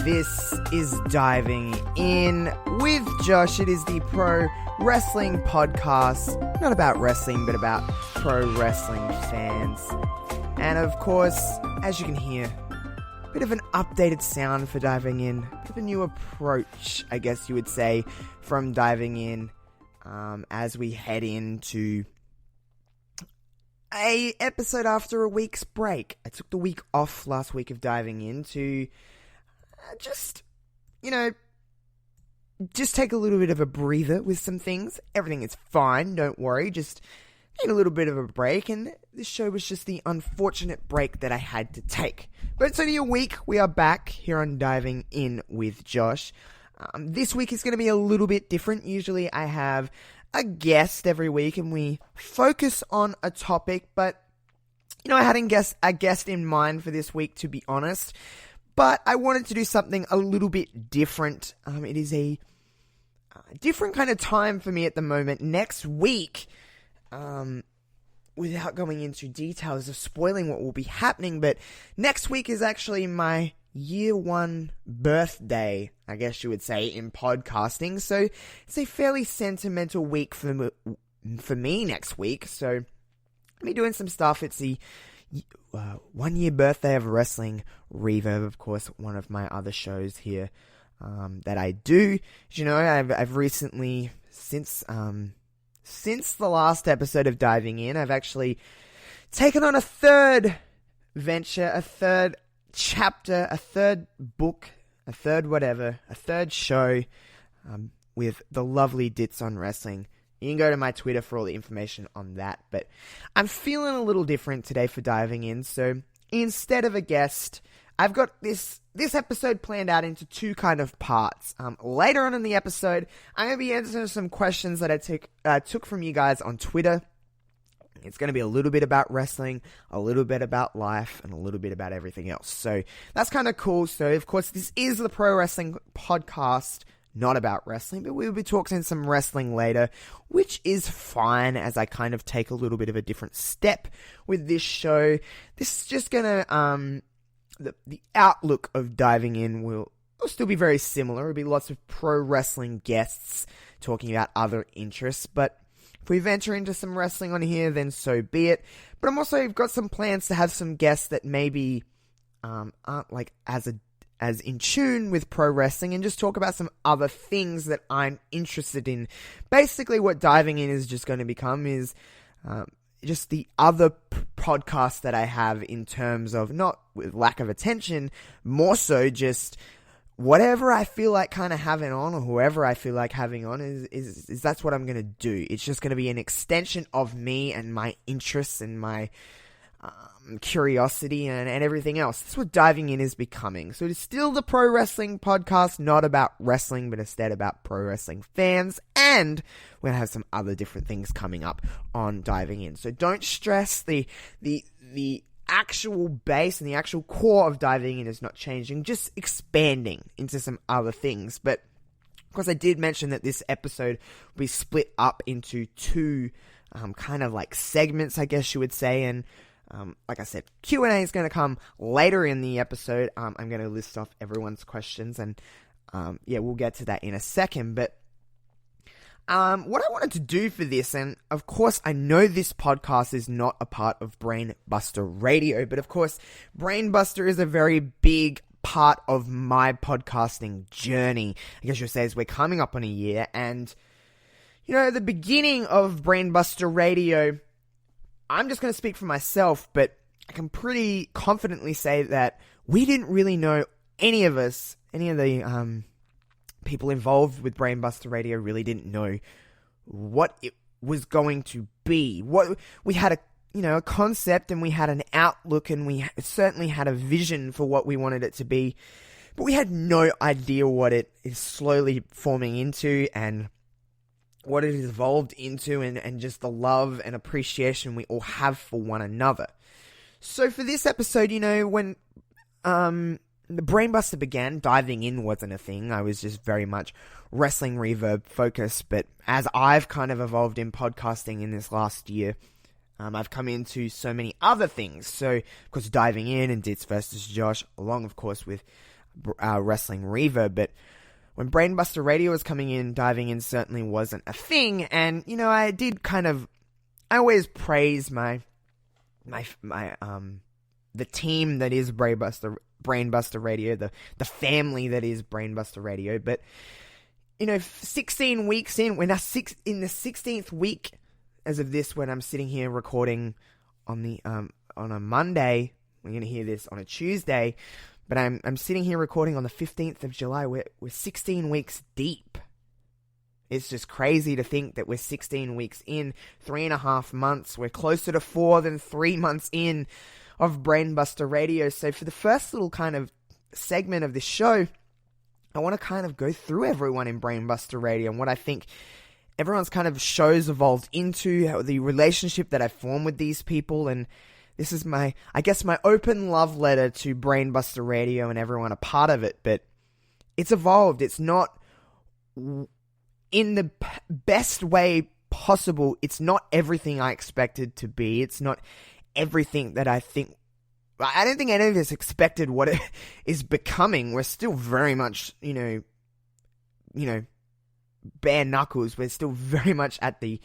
This is Diving In with Josh. It is the pro wrestling podcast, not about wrestling, but about pro wrestling fans. And of course, as you can hear, a bit of an updated sound for Diving In, a bit of a new approach, I guess you would say, from Diving In as we head into a episode after a week's break. I took the week off last week of Diving In to just take a little bit of a breather with some things. Everything is fine, don't worry, just need a little bit of a break, and this show was just the unfortunate break that I had to take. But it's only a week, we are back here on Diving In with Josh. This week is going to be a little bit different. Usually I have a guest every week and we focus on a topic, but I hadn't a guest in mind for this week, to be honest. But I wanted to do something a little bit different. It is a different kind of time for me at the moment. Next week, without going into details of spoiling what will be happening, but next week is actually my year one birthday, I guess you would say, in podcasting. So it's a fairly sentimental week for me next week. So I'll be doing some stuff. It's the 1 year birthday of Wrestling Reverb, of course, one of my other shows here that I do. I've recently, since the last episode of Diving In, I've actually taken on a third venture, a third chapter, a third book, a third show with the lovely Dits on Wrestling. You can go to my Twitter for all the information on that. But I'm feeling a little different today for Diving In. So instead of a guest, I've got this episode planned out into two kind of parts. Later on in the episode, I'm going to be answering some questions that I took from you guys on Twitter. It's going to be a little bit about wrestling, a little bit about life, and a little bit about everything else. So that's kind of cool. So, of course, this is the Pro Wrestling Podcast, not about wrestling, but we'll be talking some wrestling later, which is fine as I kind of take a little bit of a different step with this show. This is just going to, the outlook of Diving In will still be very similar. There'll be lots of pro wrestling guests talking about other interests, but if we venture into some wrestling on here, then so be it. But I'm also got some plans to have some guests that maybe aren't like as in tune with pro wrestling, and just talk about some other things that I'm interested in. Basically, what Diving In is just going to become is just the other podcast that I have, in terms of not with lack of attention, more so just whatever I feel like kind of having on, or whoever I feel like having on, is that's what I'm going to do. It's just going to be an extension of me and my interests and my curiosity and everything else. That's what Diving In is becoming. So it's still the pro wrestling podcast, not about wrestling, but instead about pro wrestling fans. And we're going to have some other different things coming up on Diving In. So don't stress, the actual base and the actual core of Diving In is not changing, just expanding into some other things. But of course, I did mention that this episode will be split up into two kind of like segments, I guess you would say. And like I said, Q&A is going to come later in the episode. I'm going to list off everyone's questions, and we'll get to that in a second. But what I wanted to do for this, and of course I know this podcast is not a part of Brainbusta Radio, but of course Brainbusta is a very big part of my podcasting journey. I guess you'll say, as we're coming up on a year, and the beginning of Brainbusta Radio, I'm just going to speak for myself, but I can pretty confidently say that we didn't really know, any of the people involved with Brainbusta Radio really didn't know what it was going to be. What we had a concept, and we had an outlook, and we certainly had a vision for what we wanted it to be, but we had no idea what it is slowly forming into, and what it has evolved into, and just the love and appreciation we all have for one another. So for this episode, when the Brainbusta began, Diving In wasn't a thing. I was just very much Wrestling Reverb focused, but as I've kind of evolved in podcasting in this last year, I've come into so many other things. So, of course, Diving In and Dits versus Josh, along, of course, with Wrestling Reverb, but when Brainbusta Radio was coming in, diving in certainly wasn't a thing. And, I always praise the team that is Brainbusta Radio, the family that is Brainbusta Radio. But, 16 weeks in, we're now in the 16th week as of this, when I'm sitting here recording on a Monday. We're going to hear this on a Tuesday. But I'm sitting here recording on the 15th of July. We're 16 weeks deep. It's just crazy to think that we're 16 weeks in, 3.5 months. We're closer to 4 than 3 months in of Brainbusta Radio. So for the first little kind of segment of this show, I want to kind of go through everyone in Brainbusta Radio and what I think everyone's kind of shows evolved into, the relationship that I formed with these people. And this is my open love letter to Brainbusta Radio and everyone a part of it. But it's evolved. It's not in the best way possible. It's not everything I expected to be. It's not everything that I think. I don't think any of us expected what it is becoming. We're still very much, bare knuckles. We're still very much at the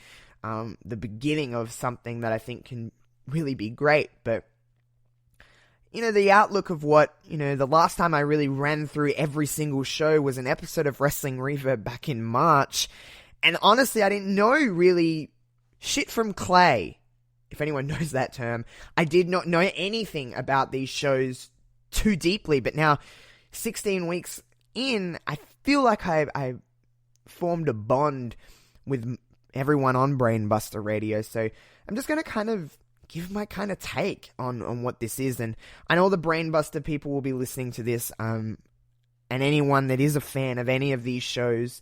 beginning of something that I think can really be great. But the outlook of what, the last time I really ran through every single show was an episode of Wrestling Reverb back in March. And honestly, I didn't know really shit from clay, if anyone knows that term. I did not know anything about these shows too deeply. But now, 16 weeks in, I feel like I formed a bond with everyone on Brainbusta Radio. So I'm just going to kind of give my kind of take on what this is. And I know the Brainbusta people will be listening to this, and anyone that is a fan of any of these shows,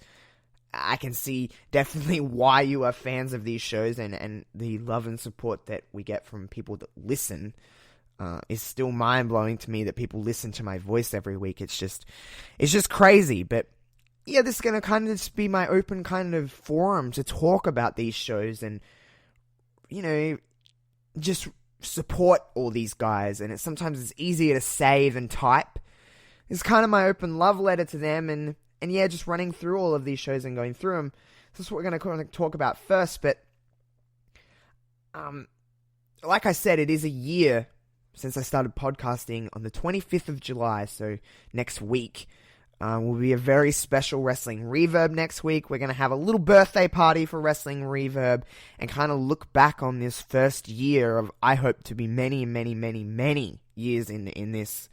I can see definitely why you are fans of these shows, and the love and support that we get from people that listen is still mind-blowing to me, that people listen to my voice every week. It's just crazy. But yeah, this is going to kind of just be my open kind of forum to talk about these shows and, just support all these guys. And sometimes it's easier to say than type. It's kind of my open love letter to them, and yeah, just running through all of these shows and going through them. This is what we're going to talk about first. But like I said, it is a year since I started podcasting on the 25th of July. So next week will be a very special Wrestling Reverb next week. We're going to have a little birthday party for Wrestling Reverb and kind of look back on this first year of, I hope to be many, many, many, many years in this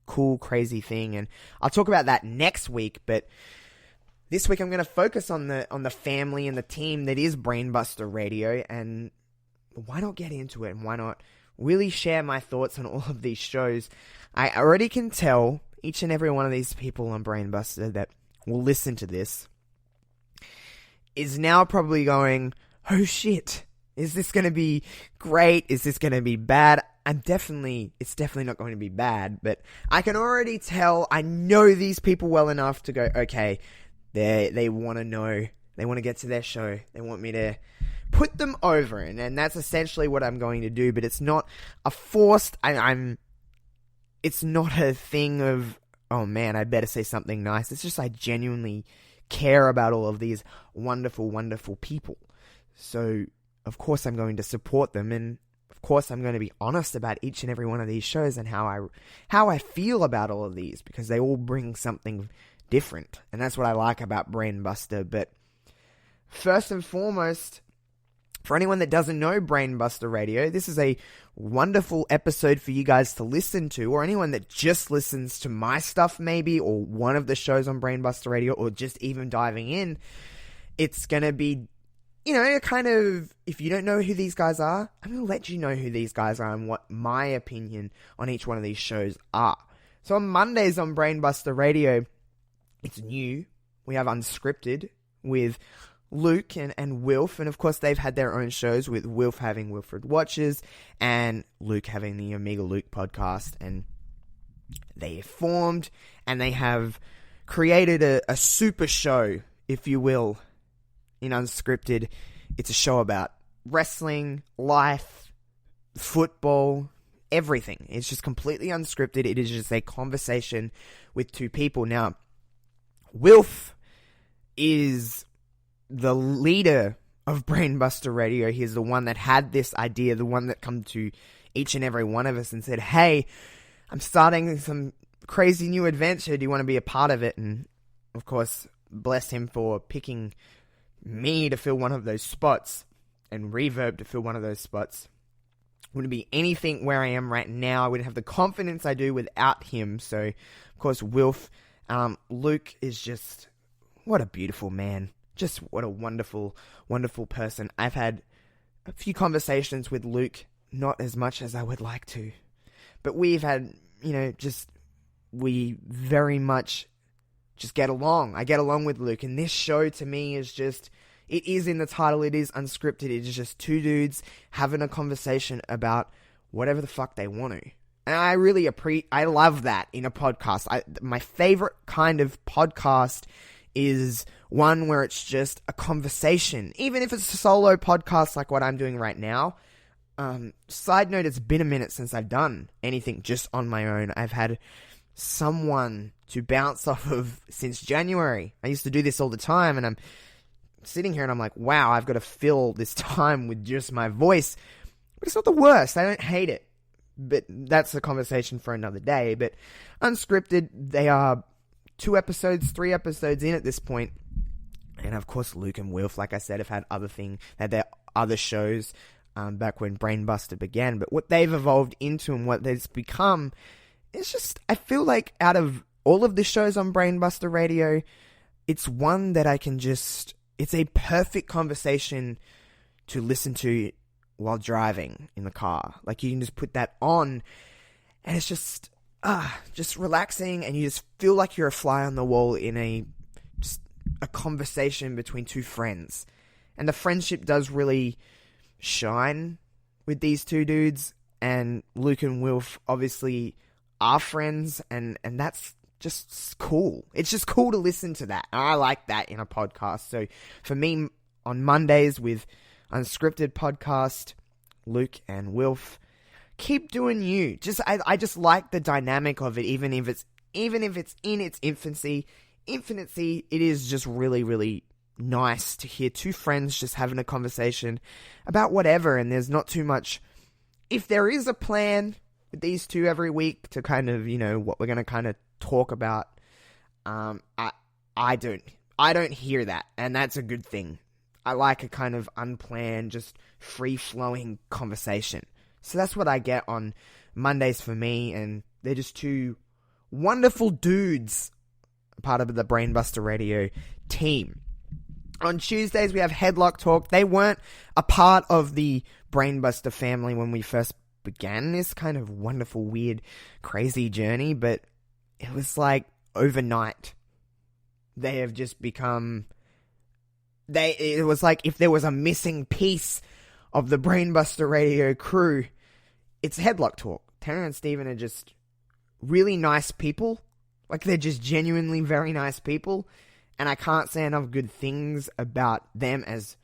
cool, crazy thing. And I'll talk about that next week. But this week I'm going to focus on the family and the team that is Brainbusta Radio. And why not get into it? And why not really share my thoughts on all of these shows? I already can tell each and every one of these people on Brainbusta that will listen to this is now probably going, oh shit, is this going to be great? Is this going to be bad? It's definitely not going to be bad, but I can already tell, I know these people well enough to go, okay, they want to know, they want to get to their show, they want me to put them over, and that's essentially what I'm going to do. But it's not a forced, it's not a thing of, oh man, I better say something nice. It's just I genuinely care about all of these wonderful, wonderful people. So, of course, I'm going to support them, and of course, I'm going to be honest about each and every one of these shows and how I feel about all of these, because they all bring something different, and that's what I like about Brainbusta. But first and foremost, for anyone that doesn't know Brainbusta Radio, this is a wonderful episode for you guys to listen to, or anyone that just listens to my stuff maybe, or one of the shows on Brainbusta Radio, or just even diving in. It's going to be, kind of, if you don't know who these guys are, I'm going to let you know who these guys are and what my opinion on each one of these shows are. So on Mondays on Brainbusta Radio, it's new. We have Unscripted with Luke and Wilf, and of course they've had their own shows, with Wilf having Wilfred Watches and Luke having the Omega Luke podcast, and they have formed and they have created a super show, if you will, in Unscripted. It's a show about wrestling, life, football, everything. It's just completely unscripted. It is just a conversation with two people. Now, Wilf is the leader of Brainbusta Radio. He's the one that had this idea, the one that come to each and every one of us and said, hey, I'm starting some crazy new adventure. Do you want to be a part of it? And, of course, bless him for picking me to fill one of those spots and Reverb to fill one of those spots. Wouldn't be anything where I am right now. I wouldn't have the confidence I do without him. So, of course, Wilf. Luke is just, what a beautiful man. Just what a wonderful, wonderful person. I've had a few conversations with Luke, not as much as I would like to. But we've had, we very much just get along. I get along with Luke. And this show to me is just, it is in the title, it is unscripted. It is just two dudes having a conversation about whatever the fuck they want to. And I really I love that in a podcast. My favorite kind of podcast is one where it's just a conversation. Even if it's a solo podcast like what I'm doing right now. Side note, it's been a minute since I've done anything just on my own. I've had someone to bounce off of since January. I used to do this all the time, and I'm sitting here and I'm like, wow, I've got to fill this time with just my voice. But it's not the worst. I don't hate it. But that's a conversation for another day. But unscripted, they are 3 episodes in at this point. And of course, Luke and Wilf, like I said, have had their other shows back when Brainbusta began. But what they've evolved into and what they've become, it's just, I feel like out of all of the shows on Brainbusta Radio, it's one that I can just, it's a perfect conversation to listen to while driving in the car. Like, you can just put that on and it's just relaxing, and you just feel like you're a fly on the wall in a conversation between two friends. And the friendship does really shine with these two dudes, and Luke and Wilf obviously are friends, and that's just cool. It's just cool to listen to that. I like that in a podcast. So for me, on Mondays with Unscripted Podcast, Luke and Wilf, keep doing you. I just like the dynamic of it, even if it's in its infancy. It is just really, really nice to hear two friends just having a conversation about whatever, and there's not too much. If there is a plan with these two every week to kind of, what we're going to kind of talk about, I don't hear that, and that's a good thing. I like a kind of unplanned, just free-flowing conversation. So that's what I get on Mondays for me, and they're just two wonderful dudes, part of the Brainbusta Radio team. On Tuesdays, we have Headlock Talk. They weren't a part of the Brainbusta family when we first began this kind of wonderful, weird, crazy journey, but it was like overnight. They have just become... It was like if there was a missing piece of the Brainbusta Radio crew, it's Headlock Talk. Tanner and Steven are just really nice people. Like, they're just genuinely very nice people. And I can't say enough good things about them as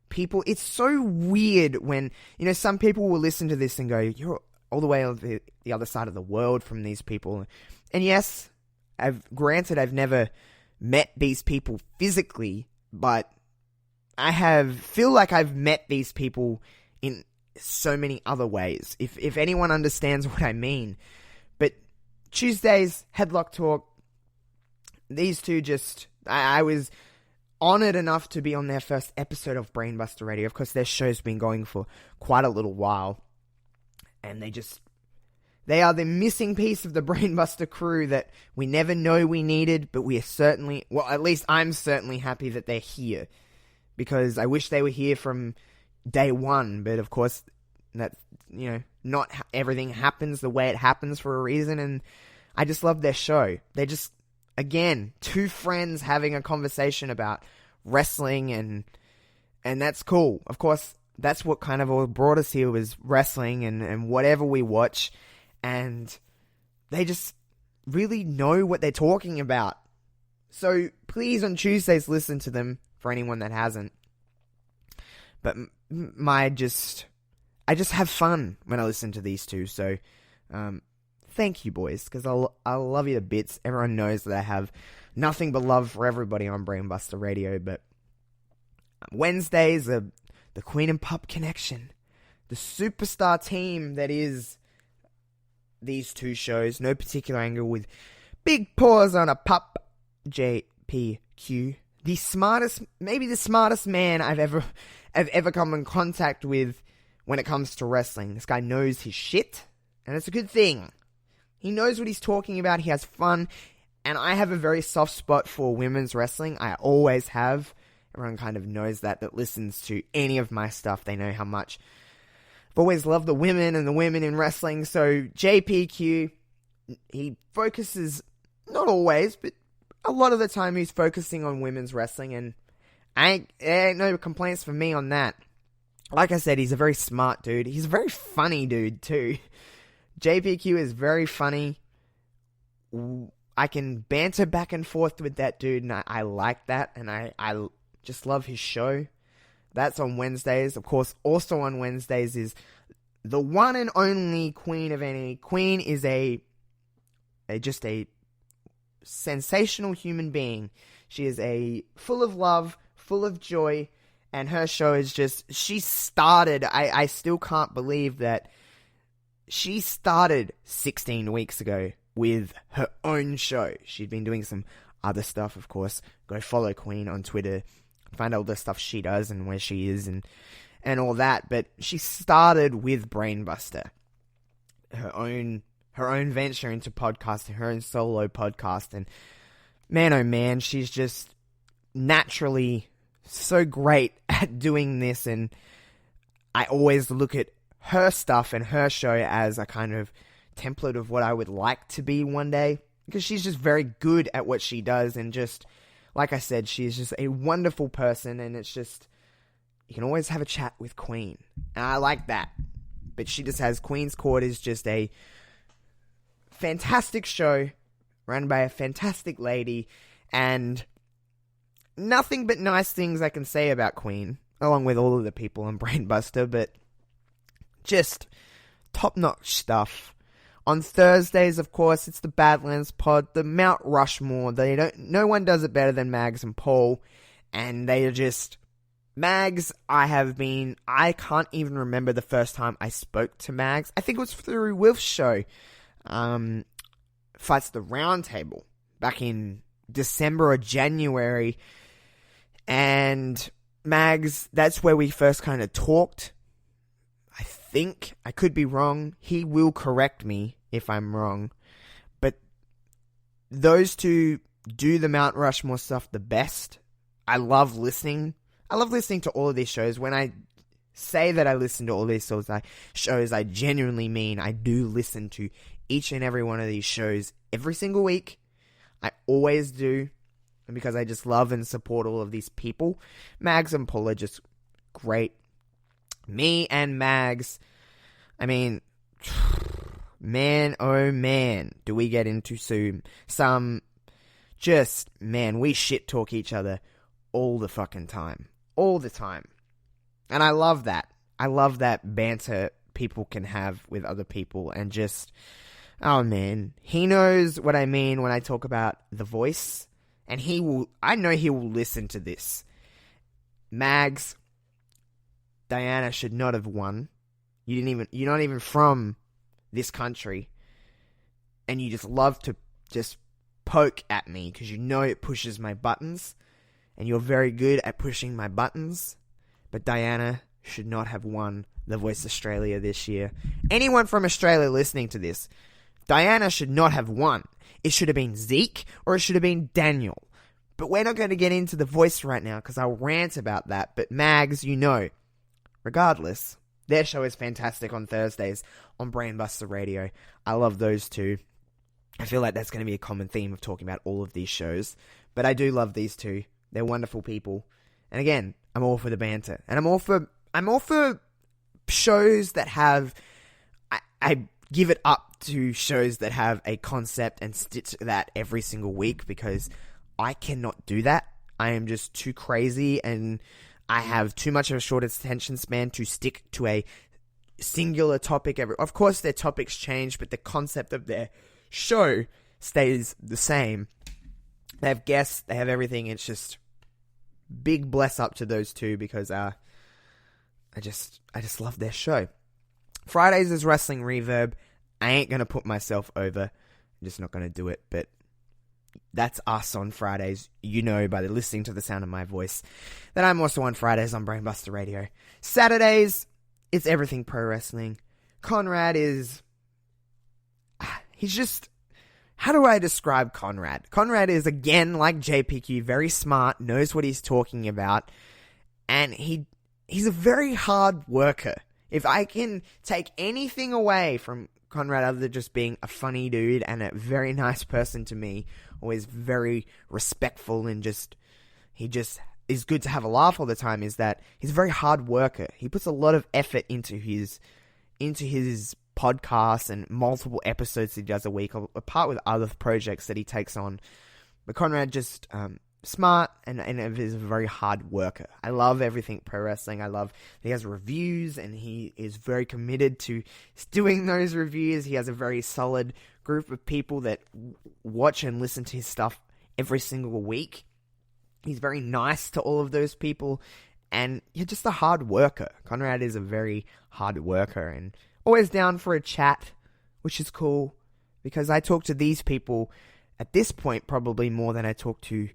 people. It's so weird when, some people will listen to this and go, you're all the way on the other side of the world from these people. And yes, I've never met these people physically, but I feel like I've met these people in so many other ways, if anyone understands what I mean. But Tuesdays, Headlock Talk, these two just... I was honoured enough to be on their first episode of Brainbusta Radio. Of course, their show's been going for quite a little while. And they are the missing piece of the Brainbusta crew that we never know we needed, but we are certainly... Well, at least I'm certainly happy that they're here. Because I wish they were here from day one. But of course, that, not everything happens the way it happens for a reason. And I just love their show. They're just... Again, two friends having a conversation about wrestling, and that's cool. Of course, that's what kind of all brought us here, was wrestling and whatever we watch. And they just really know what they're talking about. So please, on Tuesdays, listen to them for anyone that hasn't. But my just I just have fun when I listen to these two. So, thank you, boys, because I love you to bits. Everyone knows that I have nothing but love for everybody on Brainbusta Radio. But Wednesdays are the Queen and Pup connection, the superstar team that is these two shows. No particular angle, with big pause on a pup. JPQ, the smartest man I've ever come in contact with when it comes to wrestling. This guy knows his shit, and it's a good thing. He knows what he's talking about. He has fun, and I have a very soft spot for women's wrestling. I always have. Everyone kind of knows that listens to any of my stuff. They know how much I've always loved the women and the women in wrestling. So JPQ, he focuses, not always, but a lot of the time he's focusing on women's wrestling, and ain't no complaints from me on that. Like I said, he's a very smart dude. He's a very funny dude too. JPQ is very funny. I can banter back and forth with that dude, and I like that, and I just love his show. That's on Wednesdays. Of course, also on Wednesdays is the one and only Queen of any. Queen is just a sensational human being. She is full of love, full of joy, and her show is just, she started, I still can't believe that she started 16 weeks ago with her own show. She'd been doing some other stuff, of course. Go follow Queen on Twitter, find out all the stuff she does and where she is and all that. But she started with Brainbusta, her own venture into podcasting, her own solo podcast, and man, oh man, she's just naturally so great at doing this, and I always look at her stuff and her show as a kind of template of what I would like to be one day, because she's just very good at what she does, and just, like I said, she's just a wonderful person, and it's just, you can always have a chat with Queen, and I like that. But she just has, Queen's Court is just a fantastic show run by a fantastic lady, and nothing but nice things I can say about Queen, along with all of the people on Brainbusta, but just top-notch stuff. On Thursdays, of course, it's the Badlands Pod, the Mount Rushmore. No one does it better than Mags and Paul, and they are just, Mags, I can't even remember the first time I spoke to Mags. I think it was through Wilf's show, Fights the Round Table, back in December or January, and Mags, that's where we first kind of talked. I think, I could be wrong, he will correct me if I'm wrong, but those two do the Mount Rushmore stuff the best. I love listening to all of these shows. When I say that I listen to all these shows, I genuinely mean I do listen to each and every one of these shows every single week. I always do, and because I just love and support all of these people. Mags and Paul are just great. Me and Mags, I mean, man, oh man, do we get into some just, man, we shit talk each other all the fucking time. All the time. And I love that. I love that banter people can have with other people, and just, oh man, he knows what I mean when I talk about The Voice, and I know he will listen to this. Mags, Diana should not have won. You're not even from this country, and you just love to just poke at me because you know it pushes my buttons, and you're very good at pushing my buttons. But Diana should not have won The Voice Australia this year. Anyone from Australia listening to this, Diana should not have won. It should have been Zeke, or it should have been Daniel. But we're not going to get into The Voice right now because I'll rant about that. But Mags, you know, regardless, their show is fantastic on Thursdays on Brainbusta Radio. I love those two. I feel like that's going to be a common theme of talking about all of these shows. But I do love these two. They're wonderful people. And again, I'm all for the banter. And I'm all for shows that have, I give it up to shows that have a concept and stick to that every single week, because I cannot do that. I am just too crazy, and I have too much of a short attention span to stick to a singular topic. Of course, their topics change, but the concept of their show stays the same. They have guests, they have everything. It's just big bless up to those two because I just love their show. Fridays is Wrestling Reverb. I ain't gonna put myself over. I'm just not gonna do it, but that's us on Fridays. You know by listening to the sound of my voice that I'm also on Fridays on Brainbusta Radio. Saturdays, it's everything pro wrestling. Conrad is... he's just... How do I describe Conrad? Conrad is, again, like JPQ, very smart, knows what he's talking about, and he's a very hard worker. If I can take anything away from Conrad other than just being a funny dude and a very nice person to me, always very respectful and he just is good to have a laugh all the time, is that he's a very hard worker. He puts a lot of effort into his podcasts and multiple episodes he does a week, apart with other projects that he takes on. But Conrad just smart and is a very hard worker. I love everything pro wrestling. I love he has reviews and he is very committed to doing those reviews. He has a very solid group of people that watch and listen to his stuff every single week. He's very nice to all of those people, and you're just a hard worker. Conrad is a very hard worker and always down for a chat, which is cool because I talk to these people at this point probably more than I talk to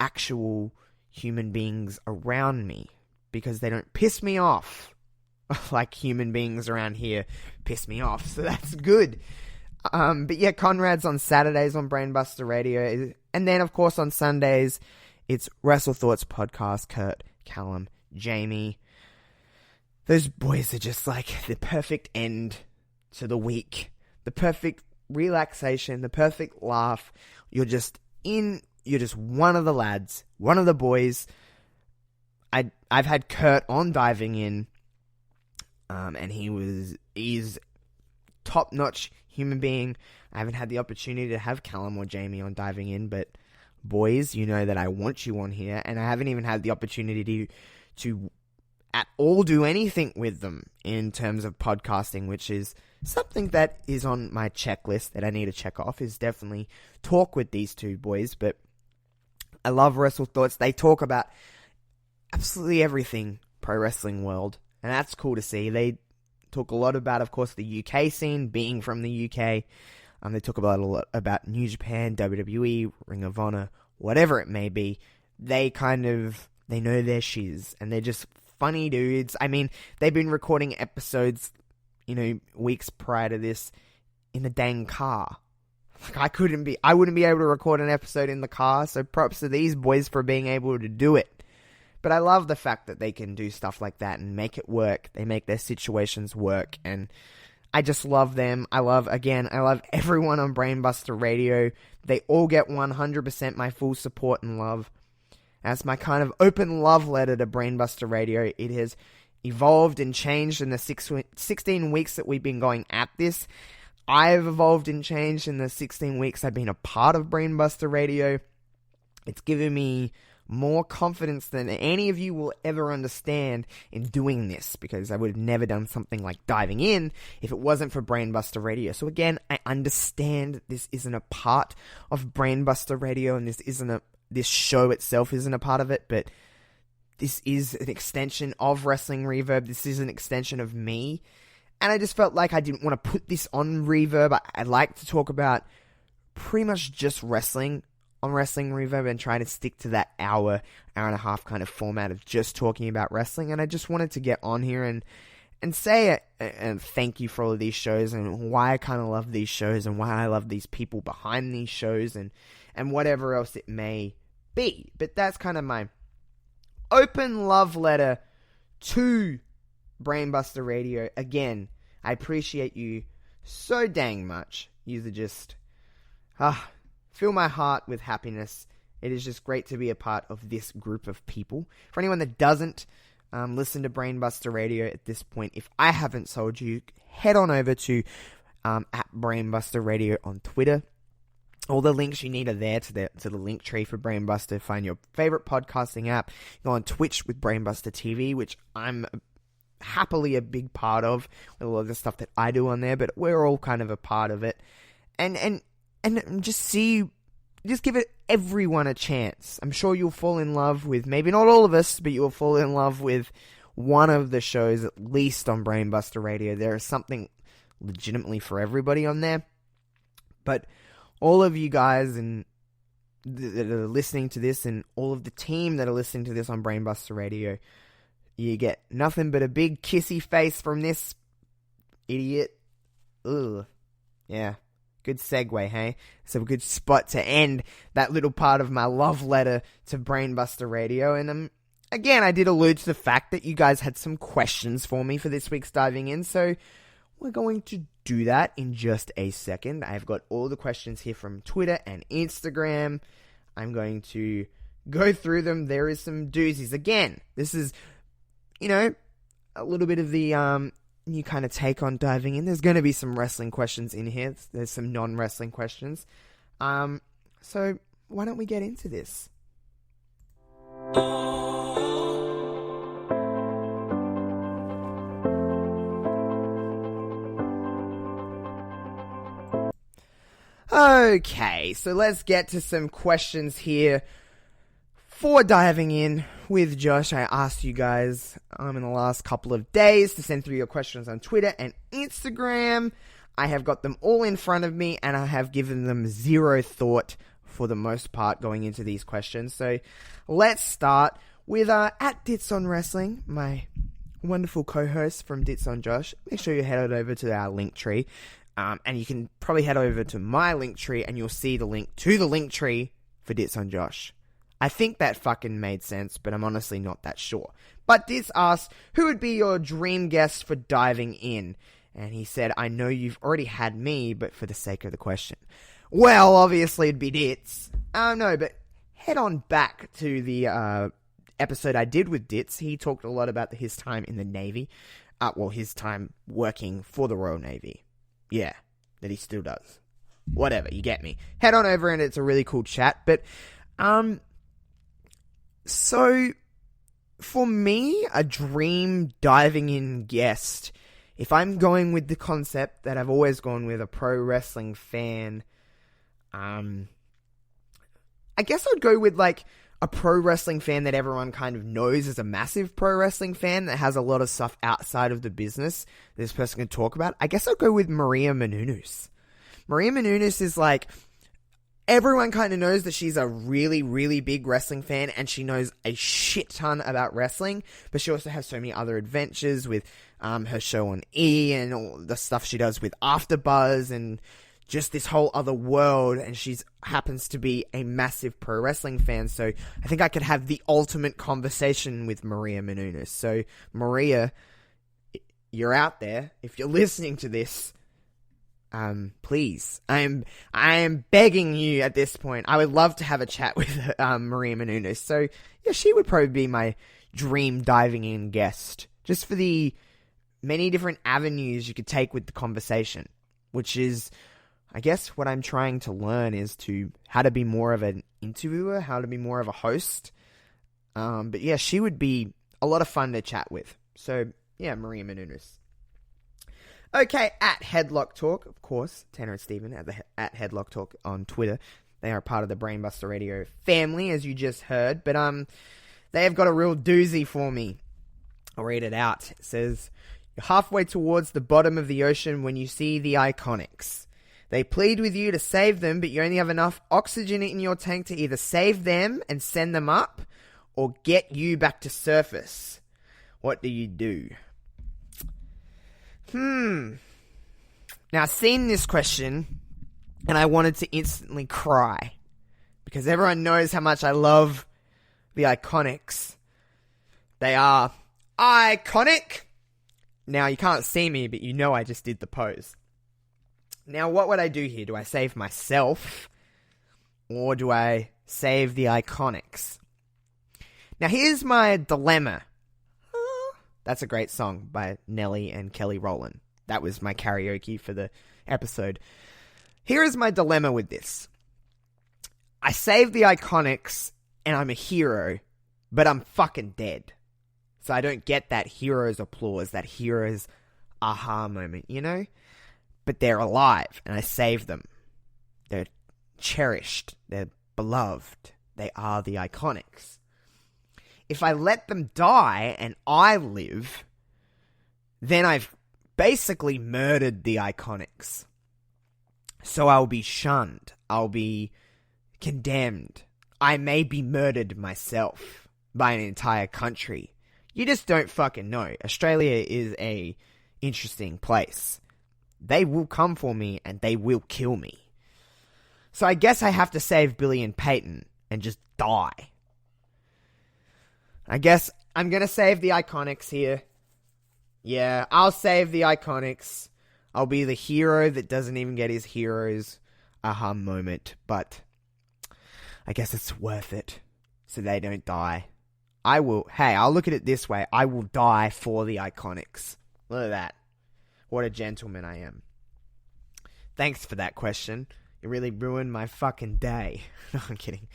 actual human beings around me, because they don't piss me off like human beings around here piss me off, so that's good. But yeah, Conrad's on Saturdays on Brainbusta Radio, and then of course on Sundays it's Wrestle Thoughts Podcast. Kurt, Callum, Jamie, those boys are just like the perfect end to the week, the perfect relaxation, the perfect laugh. You're just one of the lads, one of the boys. I've had Kurt on Diving In, and he's top-notch human being. I haven't had the opportunity to have Callum or Jamie on Diving In, but boys, you know that I want you on here, and I haven't even had the opportunity to at all do anything with them in terms of podcasting, which is something that is on my checklist that I need to check off, is definitely talk with these two boys. But I love Wrestle Thoughts. They talk about absolutely everything pro wrestling world, and that's cool to see. They talk a lot about, of course, the UK scene, being from the UK. They talk about a lot about New Japan, WWE, Ring of Honor, whatever it may be. They know their shiz, and they're just funny dudes. I mean, they've been recording episodes, weeks prior to this in the dang car. Like, I wouldn't be able to record an episode in the car, so props to these boys for being able to do it. But I love the fact that they can do stuff like that and make it work. They make their situations work, and I just love them. I love everyone on Brainbusta Radio. They all get 100% my full support and love. That's my kind of open love letter to Brainbusta Radio. It has evolved and changed in the 16 weeks that we've been going at this. I've evolved and changed in the 16 weeks I've been a part of Brainbusta Radio. It's given me more confidence than any of you will ever understand in doing this, because I would have never done something like Diving In if it wasn't for Brainbusta Radio. So again, I understand this isn't a part of Brainbusta Radio, and this show itself isn't a part of it, but this is an extension of Wrestling Reverb. This is an extension of me, and I just felt like I didn't want to put this on Reverb. I like to talk about pretty much just wrestling on Wrestling Reverb and try to stick to that hour and a half kind of format of just talking about wrestling. And I just wanted to get on here and say it and thank you for all of these shows and why I kind of love these shows and why I love these people behind these shows and whatever else it may be. But that's kind of my open love letter to Brainbusta Radio. Again, I appreciate you so dang much. You are just fill my heart with happiness. It is just great to be a part of this group of people. For anyone that doesn't listen to Brainbusta Radio at this point, if I haven't told you, head on over to at Brainbusta Radio on Twitter. All the links you need are there to the link tree for Brainbusta. Find your favorite podcasting app. Go on Twitch with Brainbusta TV, which I'm happily a big part of, with a lot of the stuff that I do on there, but we're all kind of a part of it. And just give it everyone a chance. I'm sure you'll fall in love with, maybe not all of us, but you'll fall in love with one of the shows, at least on Brainbusta Radio. There is something legitimately for everybody on there. But all of you guys and that are listening to this, and all of the team that are listening to this on Brainbusta Radio, you get nothing but a big kissy face from this idiot. Ugh. Yeah. Good segue, hey? It's a good spot to end that little part of my love letter to Brainbusta Radio. And again, I did allude to the fact that you guys had some questions for me for this week's Diving In, so we're going to do that in just a second. I've got all the questions here from Twitter and Instagram. I'm going to go through them. There is some doozies. Again, this is, a little bit of the new kind of take on Diving In. There's going to be some wrestling questions in here. There's some non-wrestling questions. So why don't we get into this? Okay, so let's get to some questions here for Diving In with Josh. I asked you guys in the last couple of days to send through your questions on Twitter and Instagram. I have got them all in front of me, and I have given them zero thought for the most part going into these questions. So let's start with at Dits on Wrestling, my wonderful co-host from Dits on Josh. Make sure you head over to our link tree. And you can probably head over to my link tree and you'll see the link to the link tree for Dits on Josh. I think that fucking made sense, but I'm honestly not that sure. But Dits asked, who would be your dream guest for Diving In? And he said, I know you've already had me, but for the sake of the question. Well, obviously it'd be Dits. No, but head on back to the episode I did with Dits. He talked a lot about his time in the Navy. His time working for the Royal Navy. Yeah, that he still does. Whatever, you get me. Head on over and it's a really cool chat. But, so, for me, a dream Diving In guest, if I'm going with the concept that I've always gone with, a pro wrestling fan, I guess I'd go with, a pro wrestling fan that everyone kind of knows as a massive pro wrestling fan that has a lot of stuff outside of the business this person can talk about. I guess I'll go with Maria Menounos. Maria Menounos is everyone kind of knows that she's a really, really big wrestling fan and she knows a shit ton about wrestling, but she also has so many other adventures with her show on E and all the stuff she does with AfterBuzz and just this whole other world, and she happens to be a massive pro wrestling fan, so I think I could have the ultimate conversation with Maria Menounos. So, Maria, you're out there. If you're listening to this, please, I am begging you at this point. I would love to have a chat with Maria Menounos. So, yeah, she would probably be my dream Diving In guest, just for the many different avenues you could take with the conversation, which is, I guess what I'm trying to learn is how to be more of an interviewer, how to be more of a host. But yeah, she would be a lot of fun to chat with. So yeah, Maria Menounos. Okay, at Headlock Talk, of course, Tanner and Steven at Headlock Talk on Twitter. They are part of the Brainbusta Radio family, as you just heard. But they have got a real doozy for me. I'll read it out. It says, you're halfway towards the bottom of the ocean when you see the Iconics. They plead with you to save them, but you only have enough oxygen in your tank to either save them and send them up, or get you back to surface. What do you do? Now, I've seen this question, and I wanted to instantly cry, because everyone knows how much I love the Iconics. They are iconic! Now, you can't see me, but you know I just did the pose. Now, what would I do here? Do I save myself? Or do I save the Iconics? Now, here's my dilemma. That's a great song by Nelly and Kelly Rowland. That was my karaoke for the episode. Here is my dilemma with this. I save the Iconics, and I'm a hero, but I'm fucking dead. So I don't get that hero's applause, that hero's aha moment, you know? But they're alive, and I save them. They're cherished. They're beloved. They are the Iconics. If I let them die and I live, then I've basically murdered the Iconics. So I'll be shunned. I'll be condemned. I may be murdered myself by an entire country. You just don't fucking know. Australia is a interesting place. They will come for me and they will kill me. So I guess I have to save Billy and Peyton and just die. I guess I'm gonna save the Iconics here. Yeah, I'll save the Iconics. I'll be the hero that doesn't even get his hero's aha moment, but I guess it's worth it so they don't die. I'll look at it this way. I will die for the Iconics. Look at that. What a gentleman I am. Thanks for that question. It really ruined my fucking day. No, I'm kidding.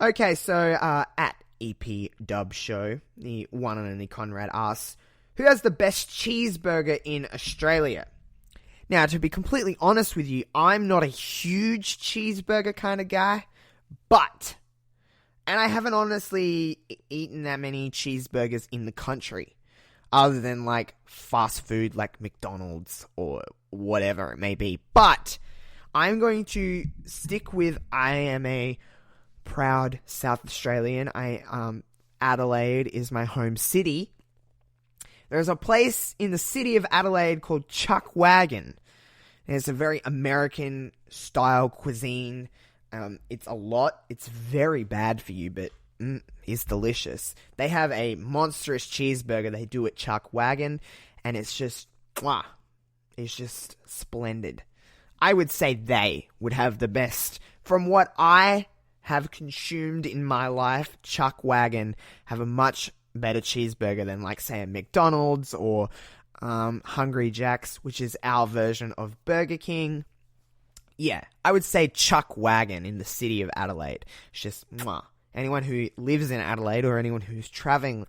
Okay, so at EP Dub Show, the one and only Conrad asks, who has the best cheeseburger in Australia? Now, to be completely honest with you, I'm not a huge cheeseburger kind of guy, and I haven't honestly eaten that many cheeseburgers in the country, other than like fast food like McDonald's or whatever it may be. But I'm going to stick with, I am a proud South Australian. Adelaide is my home city. There's a place in the city of Adelaide called Chuck Wagon. It's a very American style cuisine. It's very bad for you, but it's delicious. They have a monstrous cheeseburger they do at Chuck Wagon, and it's just splendid. I would say they would have the best. From what I have consumed in my life, Chuck Wagon have a much better cheeseburger than, like, say, a McDonald's or Hungry Jack's, which is our version of Burger King. Yeah, I would say Chuck Wagon in the city of Adelaide. It's just, mwah. Anyone who lives in Adelaide or anyone who's traveling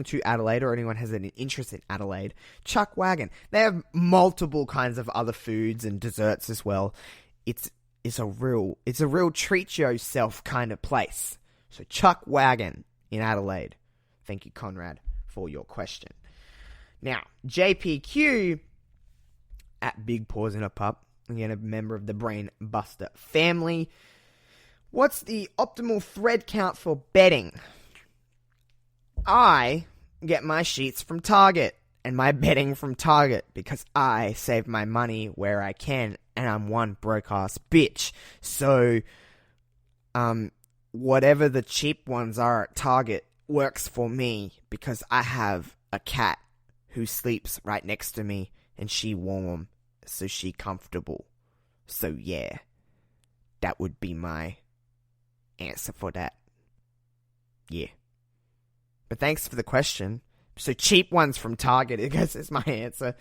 to Adelaide or anyone has an interest in Adelaide, Chuck Wagon. They have multiple kinds of other foods and desserts as well. It's a real treat yourself kind of place. So Chuck Wagon in Adelaide. Thank you, Conrad, for your question. Now, JPQ at Big Paws in a Pup, again a member of the Brainbusta family. What's the optimal thread count for bedding? I get my sheets from Target and my bedding from Target because I save my money where I can, and I'm one broke ass bitch. So, whatever the cheap ones are at Target works for me because I have a cat who sleeps right next to me and she warm, so she comfortable. So yeah, that would be my answer for that. Yeah. But thanks for the question. So cheap ones from Target, I guess, is my answer.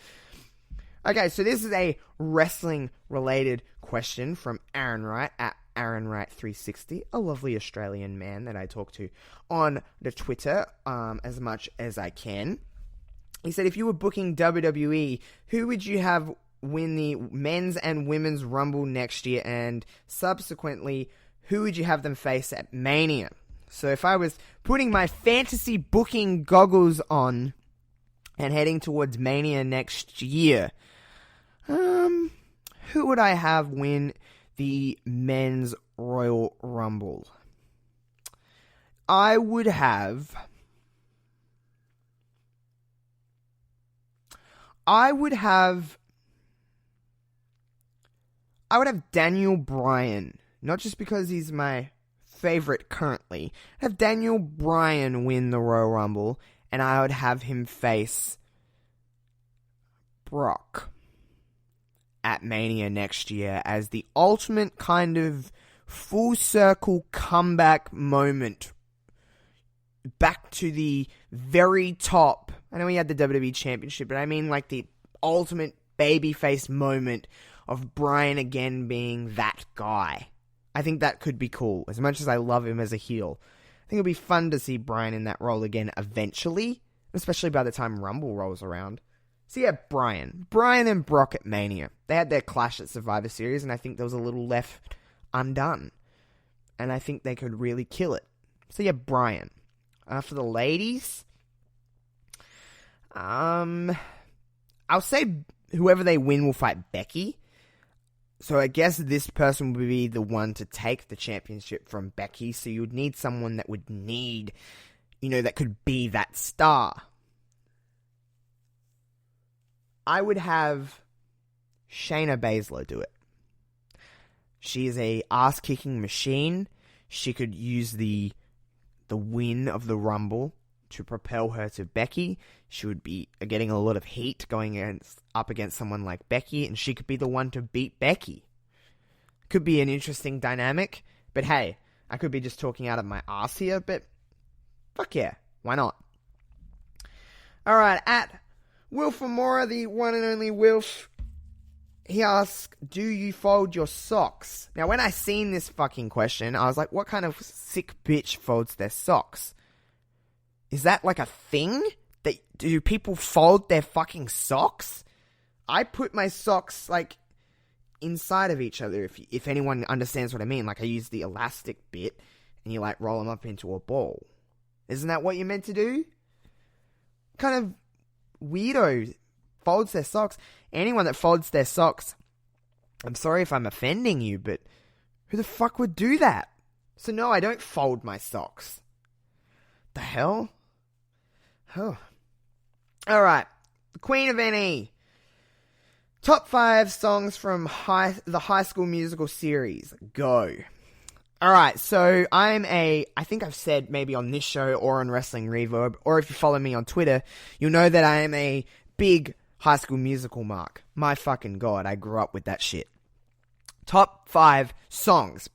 Okay, so this is a wrestling related question from Aaron Wright at Aaron Wright 360, a lovely Australian man that I talk to on the Twitter as much as I can. He said, if you were booking WWE, who would you have win the men's and women's Rumble next year, and subsequently, who would you have them face at Mania? So if I was putting my fantasy booking goggles on and heading towards Mania next year, who would I have win the men's Royal Rumble? I would have Daniel Bryan, not just because he's my favorite currently. I'd have Daniel Bryan win the Royal Rumble, and I would have him face Brock at Mania next year as the ultimate kind of full circle comeback moment back to the very top. I know he had the WWE Championship, but I mean like the ultimate babyface moment of Bryan again being that guy. I think that could be cool. As much as I love him as a heel, I think it'll be fun to see Bryan in that role again eventually, especially by the time Rumble rolls around. So yeah, Bryan and Brock at Mania. They had their clash at Survivor Series, and I think there was a little left undone. And I think they could really kill it. So yeah, Bryan. For the ladies, I'll say whoever they win will fight Becky. So I guess this person would be the one to take the championship from Becky. So you would need someone that would need, that could be that star. I would have Shayna Baszler do it. She is a ass-kicking machine. She could use the win of the Rumble to propel her to Becky. She would be getting a lot of heat going up against someone like Becky, and she could be the one to beat Becky. Could be an interesting dynamic, but hey, I could be just talking out of my ass here, but fuck yeah, why not? Alright, at Wilfamora, the one and only Wilf, he asks, do you fold your socks? Now, when I seen this fucking question, I was like, what kind of sick bitch folds their socks? Is that like a thing? Do people fold their fucking socks? I put my socks, like, inside of each other, if anyone understands what I mean. Like, I use the elastic bit, and you, like, roll them up into a ball. Isn't that what you're meant to do? Kind of weirdo folds their socks. Anyone that folds their socks, I'm sorry if I'm offending you, but who the fuck would do that? So no, I don't fold my socks. The hell? Oh. Alright, the Queen of NE. Top 5 songs from the High School Musical series. Go. Alright, so I think I've said maybe on this show or on Wrestling Reverb, or if you follow me on Twitter, you'll know that I am a big High School Musical mark. My fucking god, I grew up with that shit. Top 5 songs.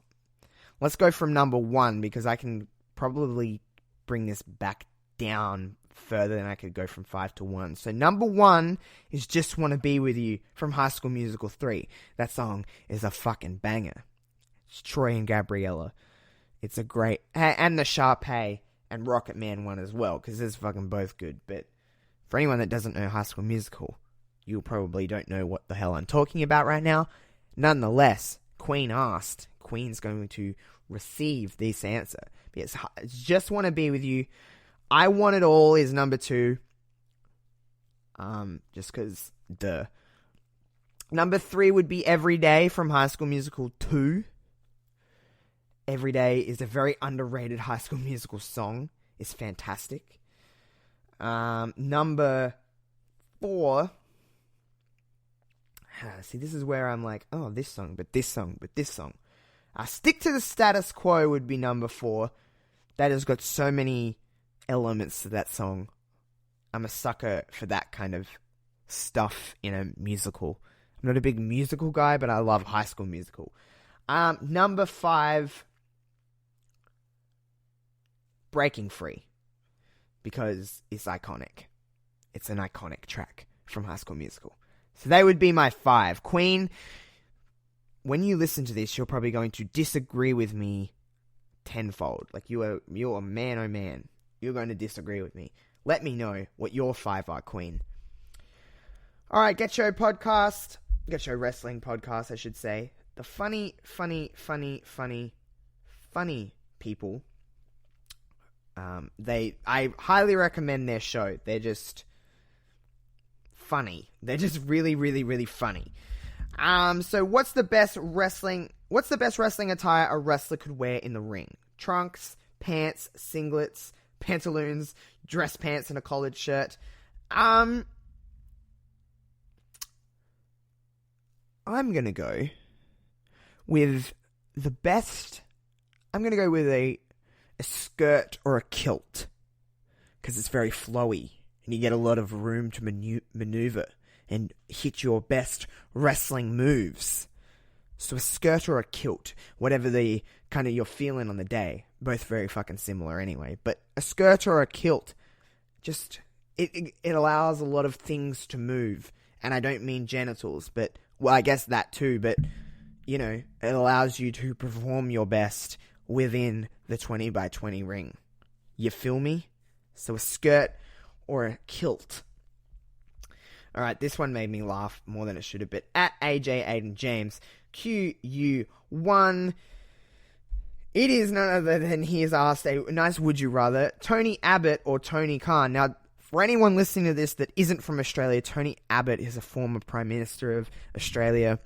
Let's go from number 1, because I can probably bring this back down further than I could go from 5 to 1. So number 1 is Just Wanna Be With You from High School Musical 3. That song is a fucking banger. It's Troy and Gabriella. It's a great... And the Sharpay and Rocket Man one as well, because they're fucking both good. But for anyone that doesn't know High School Musical, you probably don't know what the hell I'm talking about right now. Nonetheless, Queen asked. Queen's going to receive this answer. It's Just Wanna Be With You. I Want It All is number 2. Just because, duh. Number 3 would be Every Day from High School Musical 2. Every Day is a very underrated High School Musical song. It's fantastic. Number 4. See, this is where I'm like, oh, this song, but this song, but this song. Stick to the Status Quo would be number 4. That has got so many elements to that song. I'm a sucker for that kind of stuff in a musical. I'm not a big musical guy, but I love High School Musical. Number 5, Breaking Free, because it's iconic. It's an iconic track from High School Musical. So they would be my 5. Queen, when you listen to this, you're probably going to disagree with me tenfold. Like, you're man, oh man. You're going to disagree with me. Let me know what your 5 are, Queen. Alright, Get Show Wrestling Podcast, I should say. The funny people. I highly recommend their show. They're just funny. They're just really, really, really funny. So what's the best wrestling attire a wrestler could wear in the ring? Trunks, pants, singlets, pantaloons, dress pants, and a collared shirt. I'm gonna go with the best. I'm gonna go with a skirt or a kilt, because it's very flowy and you get a lot of room to maneuver and hit your best wrestling moves. So a skirt or a kilt, whatever the kind of you're feeling on the day. Both very fucking similar anyway. But a skirt or a kilt, just, it allows a lot of things to move. And I don't mean genitals, but, well, I guess that too. But, it allows you to perform your best within the 20 by 20 ring. You feel me? So a skirt or a kilt. Alright, this one made me laugh more than it should have, but at AJ Aiden James, QU1, it is none other than he has asked a nice would you rather, Tony Abbott or Tony Khan. Now, for anyone listening to this that isn't from Australia, Tony Abbott is a former Prime Minister of Australia.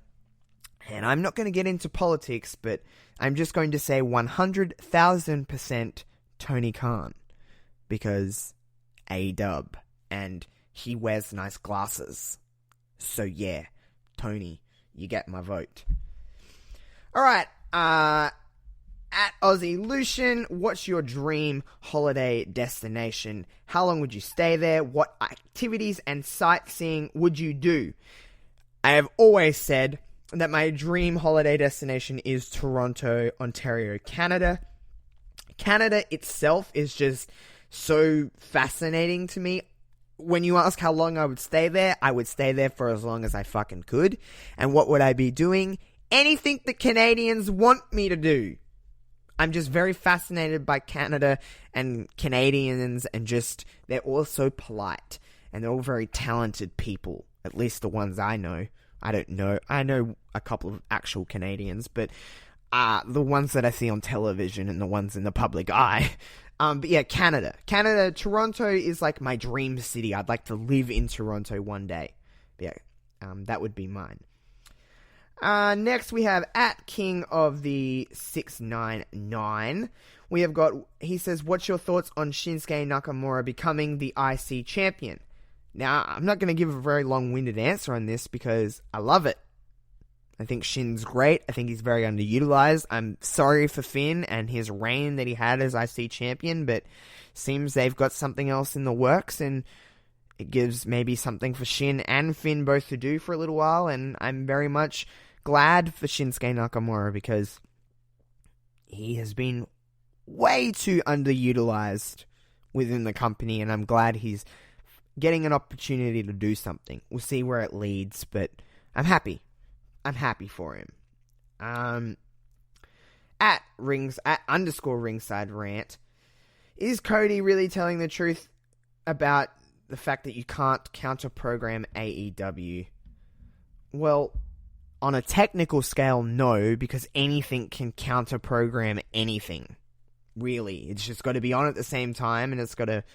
And I'm not going to get into politics, but I'm just going to say 100,000% Tony Khan. Because A-dub. And he wears nice glasses. So yeah, Tony, you get my vote. Alright, at Aussie Lucian, what's your dream holiday destination? How long would you stay there? What activities and sightseeing would you do? I have always said that my dream holiday destination is Toronto, Ontario, Canada. Canada itself is just so fascinating to me. When you ask how long I would stay there, I would stay there for as long as I fucking could. And what would I be doing? Anything that Canadians want me to do. I'm just very fascinated by Canada and Canadians, and just, they're all so polite. And they're all very talented people. At least the ones I know. I don't know. I know a couple of actual Canadians, but the ones that I see on television and the ones in the public eye. But yeah, Canada. Toronto is like my dream city. I'd like to live in Toronto one day. But yeah, that would be mine. Next we have at King of the 699. We have got, he says, what's your thoughts on Shinsuke Nakamura becoming the IC champion? Now, I'm not going to give a very long-winded answer on this because I love it. I think Shin's great. I think he's very underutilized. I'm sorry for Finn and his reign that he had as IC champion, but seems they've got something else in the works, and it gives maybe something for Shin and Finn both to do for a little while, and I'm very much glad for Shinsuke Nakamura because he has been way too underutilized within the company, and I'm glad he's getting an opportunity to do something. We'll see where it leads, but I'm happy. I'm happy for him. At underscore ringside rant, is Cody really telling the truth about the fact that you can't counter program AEW? Well, on a technical scale, no, because anything can counter program anything. Really, it's just got to be on at the same time, and it's got to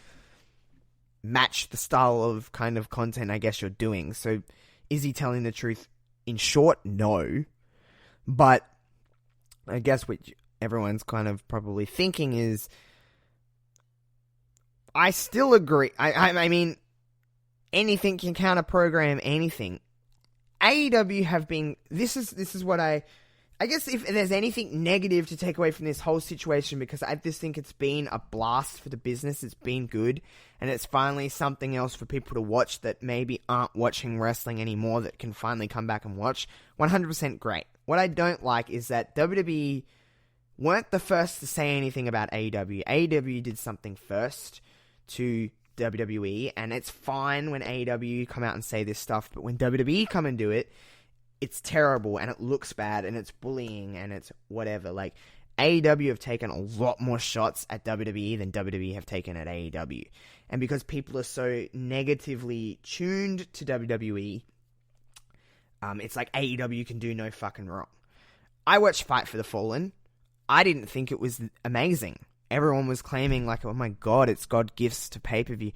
match the style of kind of content I guess you're doing. So, is he telling the truth? In short, no. But I guess what everyone's kind of probably thinking is, I still agree. I mean, anything can counter program anything. AEW have been, this is what I guess if there's anything negative to take away from this whole situation, because I just think it's been a blast for the business, it's been good, and it's finally something else for people to watch that maybe aren't watching wrestling anymore that can finally come back and watch. 100% great. What I don't like is that WWE weren't the first to say anything about AEW. AEW did something first to WWE, and it's fine when AEW come out and say this stuff, but when WWE come and do it, it's terrible, and it looks bad, and it's bullying, and it's whatever. Like, AEW have taken a lot more shots at WWE than WWE have taken at AEW. And because people are so negatively tuned to WWE, it's like AEW can do no fucking wrong. I watched Fight for the Fallen. I didn't think it was amazing. Everyone was claiming, like, oh my god, it's God gifts to pay-per-view.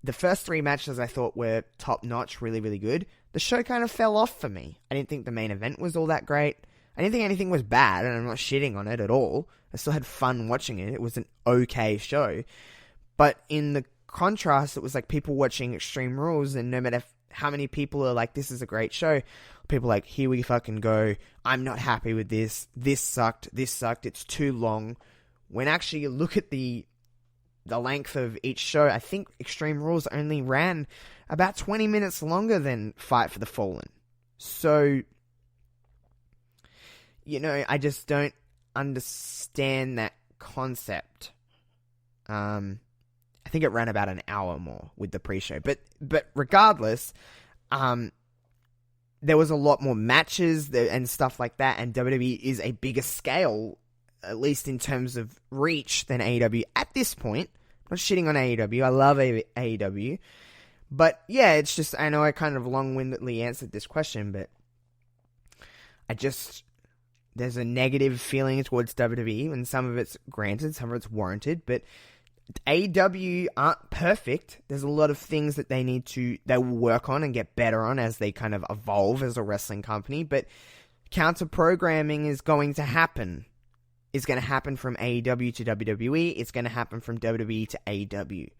The first 3 matches I thought were top-notch, really, really good. The show kind of fell off for me. I didn't think the main event was all that great. I didn't think anything was bad, and I'm not shitting on it at all. I still had fun watching it. It was an okay show. But in the contrast, it was like people watching Extreme Rules, and no matter how many people are like, this is a great show, people are like, here we fucking go, I'm not happy with this sucked, it's too long. When actually you look at the length of each show, I think Extreme Rules only ran about 20 minutes longer than Fight for the Fallen. So, you know, I just don't understand that concept. I think it ran about an hour more with the pre-show. But regardless, there was a lot more matches and stuff like that, and WWE is a bigger scale at least in terms of reach, than AEW at this point. I'm not shitting on AEW. I love AEW. But yeah, it's just, I know I kind of long-windedly answered this question, but there's a negative feeling towards WWE, and some of it's granted, some of it's warranted, but AEW aren't perfect. There's a lot of things that they will work on and get better on as they kind of evolve as a wrestling company, but counter-programming is going to happen. It's going to happen from AEW to WWE. It's going to happen from WWE to AEW.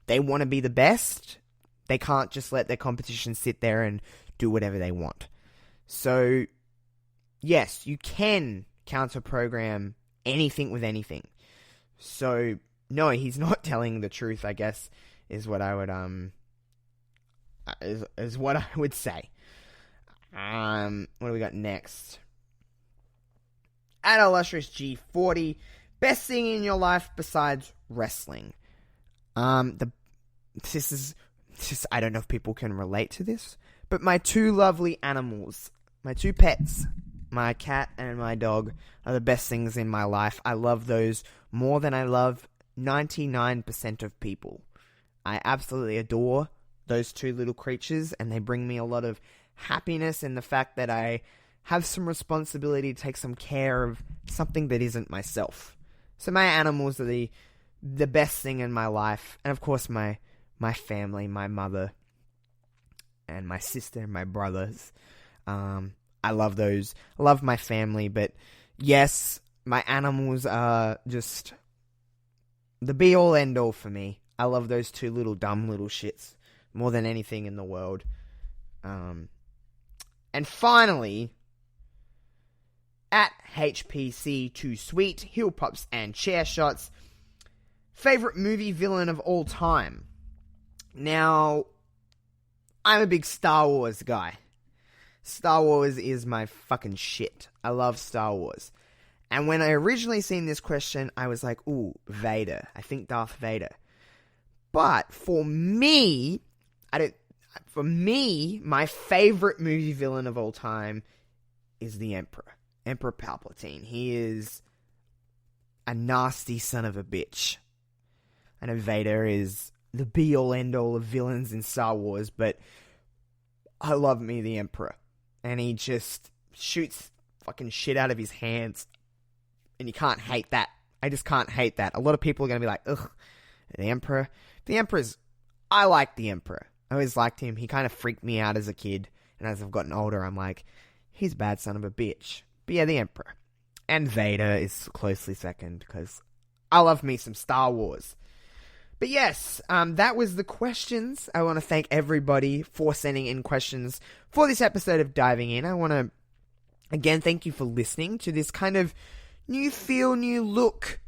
They want to be the best. They can't just let their competition sit there and do whatever they want. So, yes, you can counter-program anything with anything. So, no, he's not telling the truth, I guess, is what I would say. What do we got next? At Illustrious G40, best thing in your life besides wrestling. I don't know if people can relate to this, but my two lovely animals, my two pets, my cat and my dog, are the best things in my life. I love those more than I love 99% of people. I absolutely adore those two little creatures, and they bring me a lot of happiness in the fact that I have some responsibility to take some care of something that isn't myself. So my animals are the best thing in my life, and of course my family, my mother, and my sister and my brothers. I love those. I love my family, but yes, my animals are just the be-all, end-all for me. I love those two dumb little shits more than anything in the world. And finally, at HPC2Sweet, Heel Pops and Chair Shots, favorite movie villain of all time. Now, I'm a big Star Wars guy. Star Wars is my fucking shit. I love Star Wars. And when I originally seen this question, I was like, ooh, Vader. I think Darth Vader. But for me, my favorite movie villain of all time is the Emperor. Emperor Palpatine. He is a nasty son of a bitch. I know Vader is the be-all, end-all of villains in Star Wars, but I love me the Emperor. And he just shoots fucking shit out of his hands. And you can't hate that. I just can't hate that. A lot of people are going to be like, ugh, the Emperor. I like the Emperor. I always liked him. He kind of freaked me out as a kid. And as I've gotten older, I'm like, he's a bad son of a bitch. But yeah, the Emperor. And Vader is closely second, because I love me some Star Wars. But yes, that was the questions. I want to thank everybody for sending in questions for this episode of Diving In. I want to, again, thank you for listening to this kind of new feel, new look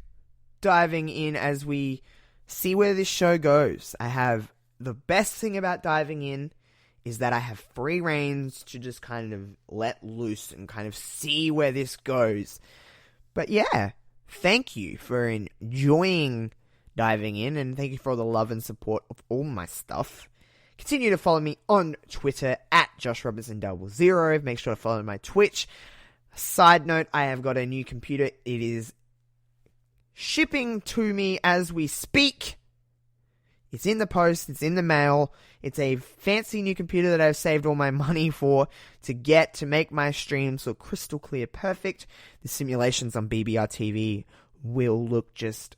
Diving In as we see where this show goes. The best thing about Diving In is that I have free reins to just kind of let loose and kind of see where this goes. But yeah, thank you for enjoying Diving In, and thank you for all the love and support of all my stuff. Continue to follow me on Twitter at JoshRobinson00. Make sure to follow my Twitch. Side note, I have got a new computer. It is shipping to me as we speak. It's in the post. It's in the mail. It's a fancy new computer that I've saved all my money for to make my streams look crystal clear perfect. The simulations on BBR TV will look just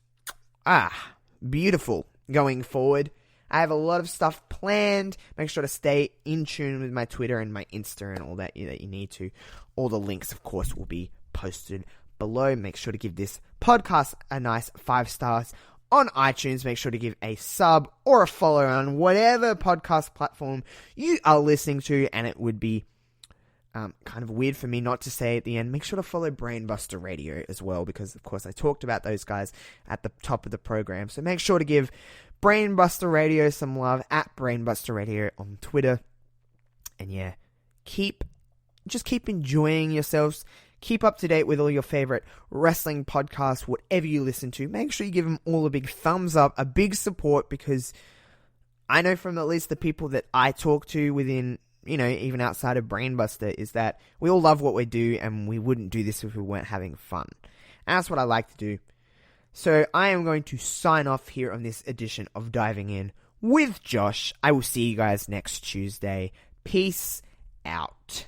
beautiful going forward. I have a lot of stuff planned. Make sure to stay in tune with my Twitter and my Insta and all that you need to. All the links, of course, will be posted below. Make sure to give this podcast a nice 5 stars on iTunes. Make sure to give a sub or a follow on whatever podcast platform you are listening to. And it would be kind of weird for me not to say at the end, make sure to follow Brainbusta Radio as well, because of course I talked about those guys at the top of the program. So make sure to give Brainbusta Radio some love at Brainbusta Radio on Twitter. And yeah, keep enjoying yourselves. Keep up to date with all your favorite wrestling podcasts, whatever you listen to. Make sure you give them all a big thumbs up, a big support, because I know from at least the people that I talk to within, even outside of Brainbuster, is that we all love what we do, and we wouldn't do this if we weren't having fun. And that's what I like to do. So I am going to sign off here on this edition of Diving In with Josh. I will see you guys next Tuesday. Peace out.